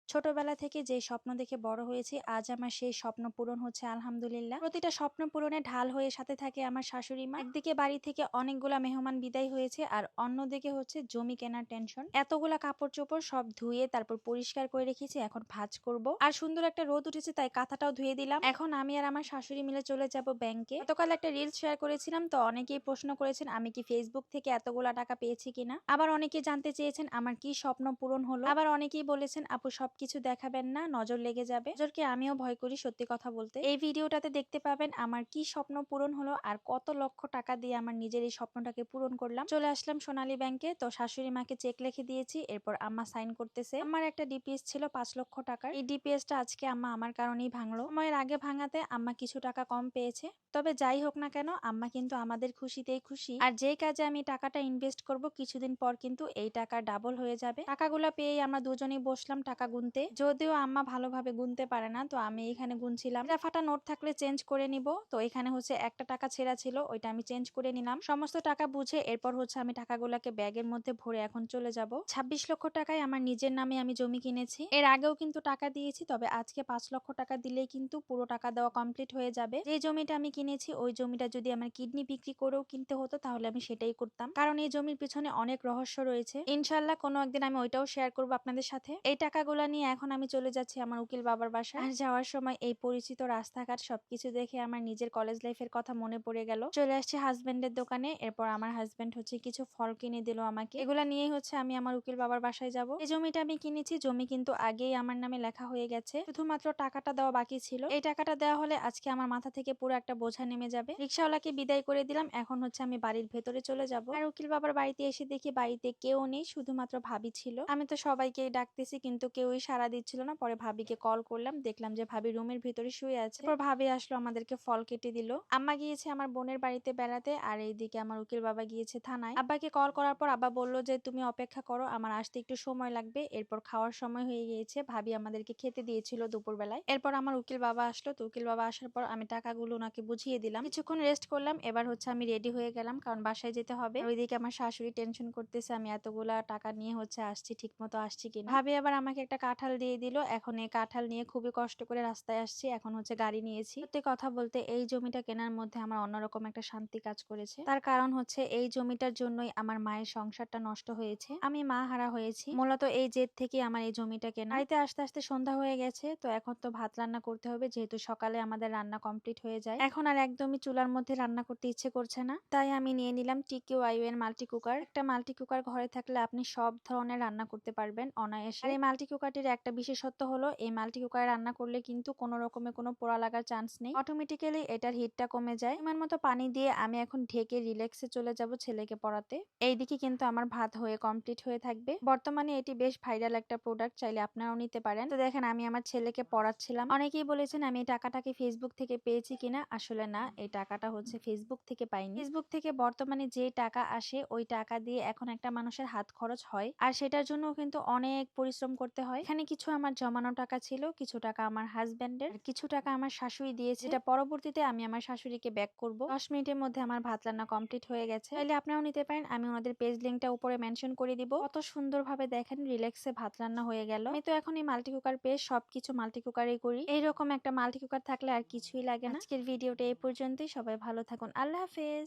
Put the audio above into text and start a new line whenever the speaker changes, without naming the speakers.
ছোটবেলা থেকে যে স্বপ্ন দেখে বড় হয়েছি আজ আমার সেই স্বপ্ন পূরণ হচ্ছে আলহামদুলিল্লাহ। প্রতিটা স্বপ্ন পূরণে ঢাল হয়ে সাথে থাকে আমার শাশুড়ি মা। একদিকে বাড়ি থেকে অনেকগুলা মেহমান বিদায় হয়েছে আর অন্যদিকে হচ্ছে জমি কেনার টেনশন। এতগুলা কাপড় চোপড় সব ধুয়ে তারপর পরিষ্কার করে রেখেছি, এখন ভাঁজ করব। আর সুন্দর একটা রোদ উঠেছে তাই কাঁথাটাও ধুয়ে দিলাম। এখন আমি আর আমার শাশুড়ি মিলে চলে যাব ব্যাংকে। গতকাল একটা রিলস শেয়ার করেছিলাম, তো অনেকেই প্রশ্ন করেছেন আমি কি ফেসবুক থেকে এতগুলা টাকা পেয়েছি কিনা। আবার অনেকে জানতে চেয়েছেন আমার কি স্বপ্ন পূরণ হলো। আবার অনেকেই বলেছেন আপু সবকিছু দেখাবেন না, নজর লেগে যাবে। নজরকে আমিও ভয় করি সত্যি কথা বলতে। এই ভিডিওটাতে দেখতে পাবেন আমার কি স্বপ্ন পূরণ হলো আর কত লক্ষ টাকা দিয়ে আমার নিজের এই স্বপ্নটাকে পূরণ করলাম। চলে আসলাম সোনালী ব্যাংকে, তো শাশুড়ি মাকে চেক লিখে দিয়েছি, এরপর আম্মা সাইন করতেছে। আমার একটা ডিপিএস ছিল 5 লক্ষ টাকার। এই ডিপিএসটা আজকে আম্মা আমার কারণেই ভাঙলো। সময়ের আগে ভাঙাতে আম্মা কিছু টাকা কম পেয়েছে। তবে যাই হোক না কেন আম্মা কিন্তু আমাদের খুশিতেই খুশি। আর যেই কাজে আমি টাকাটা ইনভেস্ট করব কিছুদিন পর কিন্তু এই টাকা ডাবল হয়ে যাবে। টাকাগুলো পেয়েই আমরা দুজনেই বসলাম টাকা গুনতে। যদিও আম্মা ভালোভাবে গুনতে পারে না, তো আমি এখানে গুনছিলাম। ফাটা নোট থাকলে চেঞ্জ করে নিব, তো এখানে হচ্ছে একটা টাকা ছেঁড়া ছিল, ওইটা আমি চেঞ্জ করে নিলাম। সমস্ত টাকা বুঝে এরপর হচ্ছে আমি টাকাগুলোকে ব্যাগের মধ্যে ভরে এখন চলে যাব। 26 লক্ষ টাকায় আমার নিজের নামে আমি জমি কিনেছি। এর আগেও কিন্তু টাকা দিয়েছি, তবে আজকে 5 লক্ষ টাকা দিলেই কিন্তু পুরো টাকা দেওয়া কমপ্লিট হয়ে যাবে। যে জমিটা আমি কিনেছি ওই জমিটা যদি আমার কিডনি বিক্রি করেও কিনতে হতো তাহলে আমি সেটাই করতাম, কারণ এই জমির পিছনে অনেক রহস্য রয়েছে। ইনশাল্লাহ কোনো একদিন আমি ওইটাও শেয়ার করবো আপনাদের সাথে। এই টাকাগুলো নিয়ে এখন আমি চলে যাচ্ছি আমার উকিল বাবার বাসায়। আর যাওয়ার সময় এই পরিচিত রাস্তাঘাট সবকিছু দেখে আমার নিজের কলেজ লাইফের কথা মনে পড়ে গেল। চলে আসছে হাজবেন্ডের দোকানে, এরপর আমার হাজবেন্ড হচ্ছে কিছু ফল কিনে দিল আমাকে। এগুলা নিয়ে হচ্ছে আমি আমার উকিল বাবার বাসায় যাব। এই জমিটা আমি কিনেছি, জমি কিন্তু আগেই আমার নামে লেখা হয়ে গেছে, শুধুমাত্র টাকাটা দেওয়া বাকি ছিল। এই টাকাটা দেওয়া হলে আজকে আমার মাথা থেকে পুরো একটা বোঝা নেমে যাবে। রিক্সাওয়ালাকে বিদায় করে দিলাম, এখন হচ্ছে আমি বাড়ির ভেতরে চলে যাব। আর উকিল বাবার বাড়িতে এসে দেখি বাড়িতে কেউ নেই, শুধুমাত্র ভাবি ছিল। আমি তো সবাইকে ডাকতেছি কিন্তু কেউই সাড়া দিচ্ছিল না। পরে ভাবিকে কল করলাম, দেখলাম যে ভাবি রুমের ভিতরে শুয়ে আছে। এরপর ভাবি আসলো, আমাদেরকে ফল কেটে দিল। আম্মা গিয়েছে আমার বোনের বাড়িতে বেড়াতে, আর এইদিকে আমার উকিল বাবা গিয়েছে থানায়। আব্বাকে কল করার পর আব্বা বললো যে তুমি অপেক্ষা করো, আমার আসতে একটু সময় লাগবে। এরপর খাওয়ার সময় হয়ে গিয়েছে, ভাবি আমাদেরকে খেতে দিয়েছিল দুপুর বেলায়। এরপর আমার উকিল বাবা আসলো, তো উকিল বাবা আসার পর আমি টাকাগুলো ওনাকে বুঝিয়ে দিলাম। কিছুক্ষণ রেস্ট করলাম, এবার হচ্ছে আমি রেডি হয়ে গেলাম কারণ বাসায় যেতে হবে। ওইদিকে আমার শাশুড়ি টেনশন করতেছে আমি এতগুলা টাকা নিয়ে হচ্ছে আসছি, ঠিক মতো আসছি কিনা। ভাবি আবার আমাকে একটা কাঁঠাল দিয়ে দিল, এখন এই কাঁঠাল নিয়ে খুবই কষ্ট করে রাস্তায় আসছি। এখন হচ্ছে গাড়ি নিয়েছি। সত্যি কথা বলতে এই জমিটা কেনার মধ্যে আমার অন্যরকম একটা শান্তি কাজ করেছে। তার কারণ হচ্ছে এই জমিটার জন্যই আমার মায়ের সংসারটা নষ্ট হয়েছে, আমি মা হারা হয়েছি। মূলত এই জেদ থেকে আমার এই জমিটা কেনা। বাড়িতে আসতে আসতে সন্ধ্যা হয়ে গেছে, তো এখন তো ভাত রান্না করতে হবে, যেহেতু সকালে আমাদের রান্না কমপ্লিট হয়ে যায়। এখন আর একদমই চুলার মধ্যে রান্না করতে ইচ্ছে করছে না, তাই আমি নিয়ে নিলাম TQIU এর মাল্টি কুকার। একটা মাল্টি কুকার ঘরে থাকলে আপনি সব ধরনের রান্না করতে পারবেন অনায়াসে। আর এই মাল্টি কুকারটির একটা বিশেষত্ব হলো এই মাল্টি কুকারে রান্না করলে কিন্তু কোনো রকমের কোনো পোড়া লাগার চান্স নেই, অটোমেটিক্যালি এটার হিটটা কমে যায়। আমার মতো পানি দিয়ে আমি এখন ঢেকে রিল্যাক্সে চলে যাব ছেলেকে পড়াতে। এইদিকে কিন্তু আমার ভাত হয়ে কমপ্লিট হয়ে থাকবে। বর্তমানে এটি বেশ ভাইরাল একটা প্রোডাক্ট, চাইলে আপনারাও নিতে পারেন। তো দেখেন আমি আমার ছেলেকে পড়াচ্ছিলাম। অনেকেই বলেছেন আমি এই টাকাটাকে ফেসবুক থেকে পেয়েছি কিনা, আসলে না, এই টাকাটা হচ্ছে ফেসবুক থেকে পাইনি। ফেসবুক থেকে বর্তমানে যে টাকা আসে ওই টাকা দিয়ে এখন একটা মানুষের হাত খরচ হয়, আর সেটার জন্য কিন্তু অনেক পরিশ্রম করতে হয়। এখানে কিছু আমার জমানো টাকা ছিল, কিছু টাকা আমার হাজবেন্ডের, কিছু টাকা আমার শাশুড়ি দিয়েছে, যেটা পরবর্তীতে আমি আমার শাশুড়িকে ব্যাক করব। 10 মিনিটের মধ্যে আমার ভাত রান্না কমপ্লিট হয়ে গেছে। তাইলে আপনারাও নিতে পারেন, আমি ওনাদের পেজ লিঙ্কটা উপরে মেনশন করে দিব। কত সুন্দর ভাবে দেখেন রিল্যাক্সে ভাত রান্না হয়ে গেল। আমি তো এখন এই মাল্টি কুকার পেয়ে সবকিছু মাল্টি কুকারেই করি। এইরকম একটা মাল্টি কুকার থাকলে আর কিছুই লাগে না। আজকের ভিডিওটা এই পর্যন্তই, সবাই ভালো থাকুন, আল্লাহ হাফেজ।